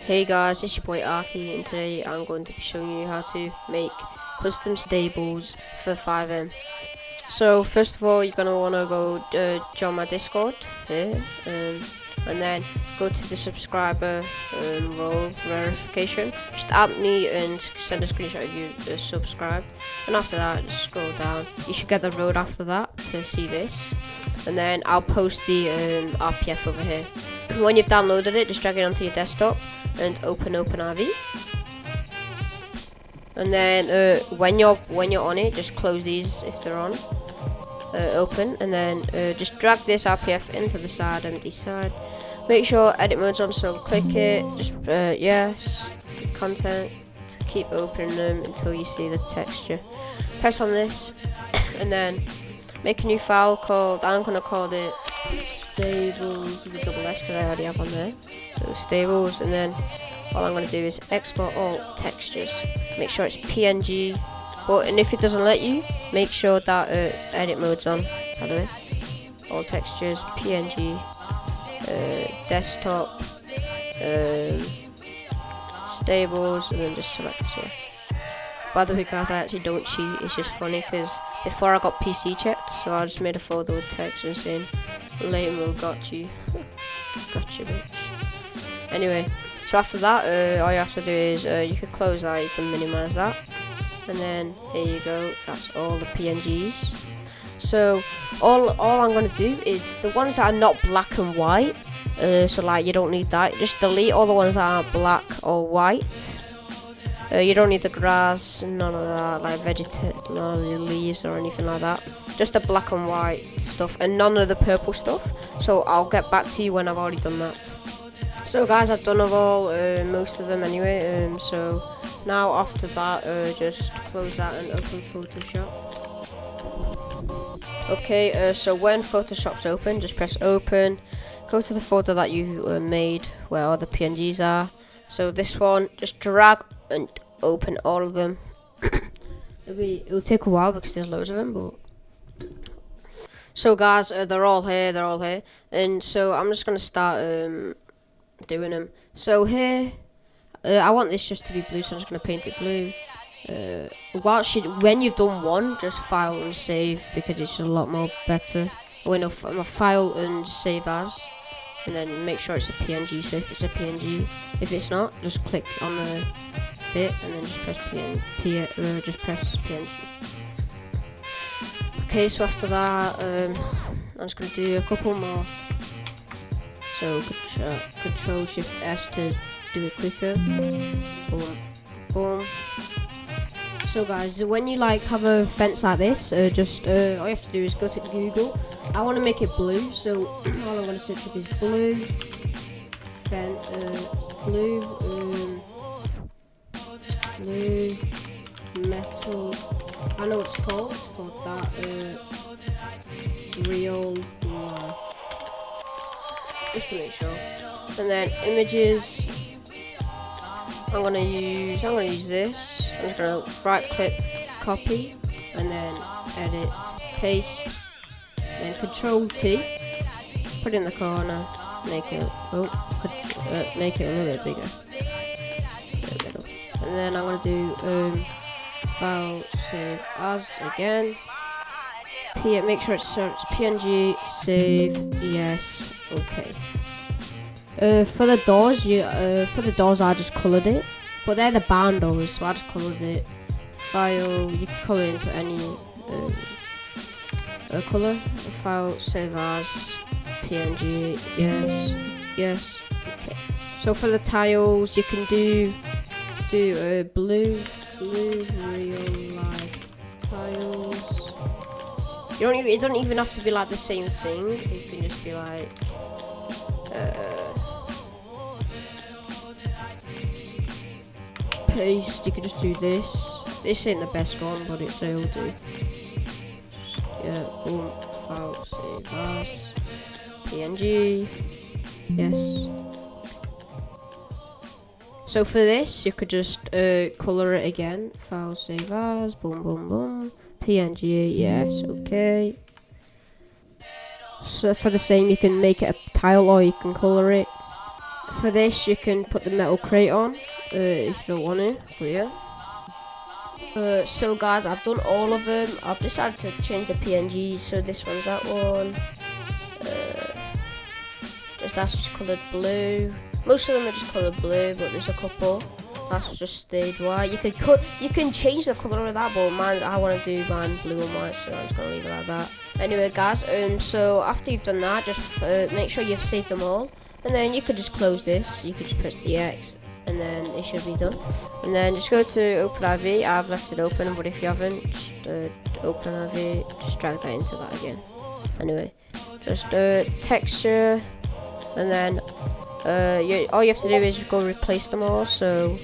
Hey guys, it's your boy Arky, and today I'm going to be showing you how to make custom stables for FiveM. So first of all, you're going to want to go join my Discord here, and then go to the subscriber role verification. Just add me and send a screenshot of you subscribed, and after that just scroll down. You should get the road after that to see this, and then I'll post the RPF over here. When you've downloaded it, just drag it onto your desktop and open OpenRV. And then when you're on it, just close these if they're on. Open, and then just drag this RPF into the side, empty side. Make sure edit mode's on, so click it. Just yes, content. Keep opening them until you see the texture. Press on this, and then make a new file called. I'm gonna call it stables with a double S because I already have one there. So stables, and then all I'm gonna do is export all textures. Make sure it's PNG. And if it doesn't let you, make sure that edit mode's on. By the way, all textures, PNG, desktop, stables, and then just select this here. By the way, guys, I actually don't cheat. It's just funny because before I got PC checked, so I just made a folder with text and saying, "Late mode got you, gotcha, bitch." Anyway, so after that, all you have to do is you can close that, you can minimize that. And then here you go, that's all the PNGs. So all I'm gonna do is the ones that are not black and white, so like you don't need that, just delete all the ones that aren't black or white. You don't need the grass, none of that, like none of the leaves or anything like that. Just the black and white stuff and none of the purple stuff. So I'll get back to you when I've already done that. So guys, I've done most of them anyway, so now after that, just close that and open Photoshop. Okay, so when Photoshop's open, just press open, go to the folder that you made where all the PNGs are. So this one, just drag and open all of them. It'll take a while because there's loads of them, but so guys, they're all here, and so I'm just gonna start doing them. So here, I want this just to be blue, so I'm just gonna paint it blue. When you've done one, just file and save because it's a lot more better. File and save as, and then make sure it's a PNG. So if it's a PNG, if it's not, just click on the bit and then just press PNG. Okay, so after that, I'm just gonna do a couple more. So Control Shift S to do it quicker. Boom, boom. So guys, when you have a fence like this, just all you have to do is go to Google. I want to make it blue, so all I'm going to search up is blue fence, blue metal. I know what it's called. It's called that. Real life. Just to make sure. And then images. I'm gonna use this. I'm just gonna right click, copy, and then edit, paste, then Control T, put it in the corner, make it make it a little bit bigger. And then I'm gonna do file save as again. Make sure it's PNG, save, yes, okay. For the doors, I just coloured it, but they're the barn doors, so I just coloured it. File, you can colour it into any colour. File, save as, PNG, yes, okay. So for the tiles, you can do blue real life tiles. It don't even have to be like the same thing. It can just be like paste. You can just do this. This ain't the best one, but it'll do. Yeah, boom, file, save as, PNG, yes. So for this, you could just color it again. File, save as, boom, boom, boom. PNG, yes, okay. So for the same, you can make it a tile or you can color it. For this, you can put the metal crate on if you don't want to, but yeah. So guys, I've done all of them. I've decided to change the PNGs, so this one's that one. That's just coloured blue. Most of them are just coloured blue, but there's a couple that's just stayed white. You can change the colour of that, but mine, I want to do mine blue and white, so I'm just gonna leave it like that. Anyway, guys, so after you've done that, just make sure you've saved them all, and then you could just close this. You could just press the X, and then it should be done. And then just go to OpenIV. I've left it open, but if you haven't, just OpenIV, just drag that into that again. Anyway, just texture, and then all you have to do is go replace them all. So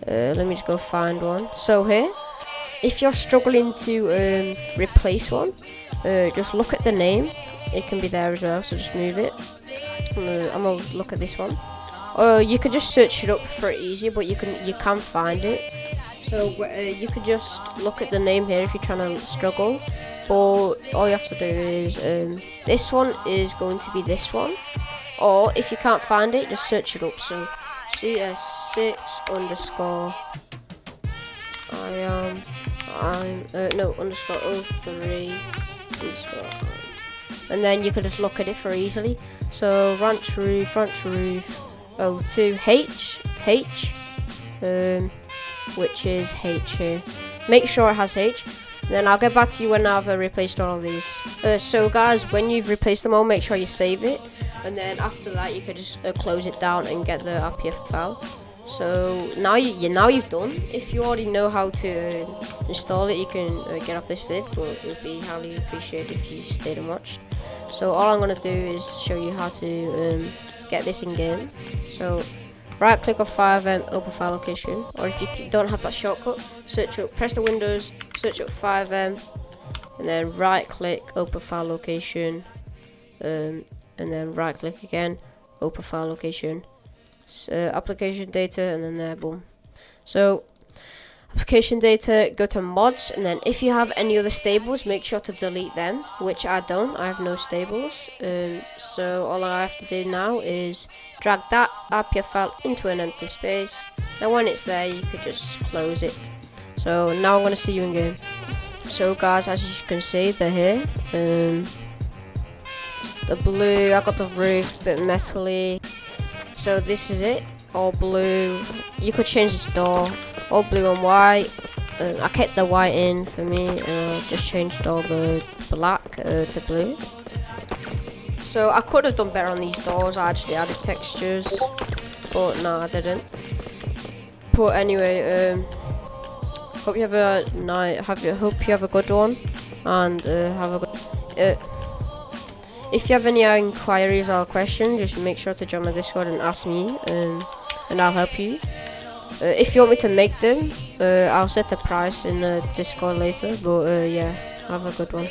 let me just go find one. So here, if you're struggling to replace one, just look at the name. It can be there as well, so just move it. I'm gonna look at this one. You could just search it up for it easier, but you can find it. So you could just look at the name here if you're trying to struggle. But all you have to do is this one is going to be this one. Or if you can't find it, just search it up. So CS6 underscore underscore 03 underscore, and then you can just look at it for easily. So ranch roof 02H which is H here. Make sure it has H. Then I'll get back to you when I've replaced all of these. So guys, when you've replaced them all, make sure you save it, and then after that you can just close it down and get the RPF file. So now you've done. If you already know how to install it, you can get off this vid, but it would be highly appreciated if you stayed and watched. So all I'm gonna do is show you how to get this in game. So right click on FiveM, open file location, or if you don't have that shortcut, press the Windows, search up FiveM, and then right click, open file location, and then right click again, open file location, application data, and then there, boom. So application data, go to mods, and then if you have any other stables, make sure to delete them, which I don't. I have no stables. So all I have to do now is drag that RPF file into an empty space. Then when it's there, you could just close it. So now I'm going to see you in game. So guys, as you can see, they're here. The blue, I got the roof, a bit metally. So this is it, all blue. You could change this door, all blue and white. I kept the white in for me, and I just changed all the black to blue. So I could have done better on these doors. I actually added textures, but no, I didn't. But anyway, hope you have a night. Hope you have a good one, and have a good. If you have any inquiries or questions, just make sure to join my Discord and ask me, and I'll help you. If you want me to make them, I'll set the price in the Discord later. But yeah, have a good one.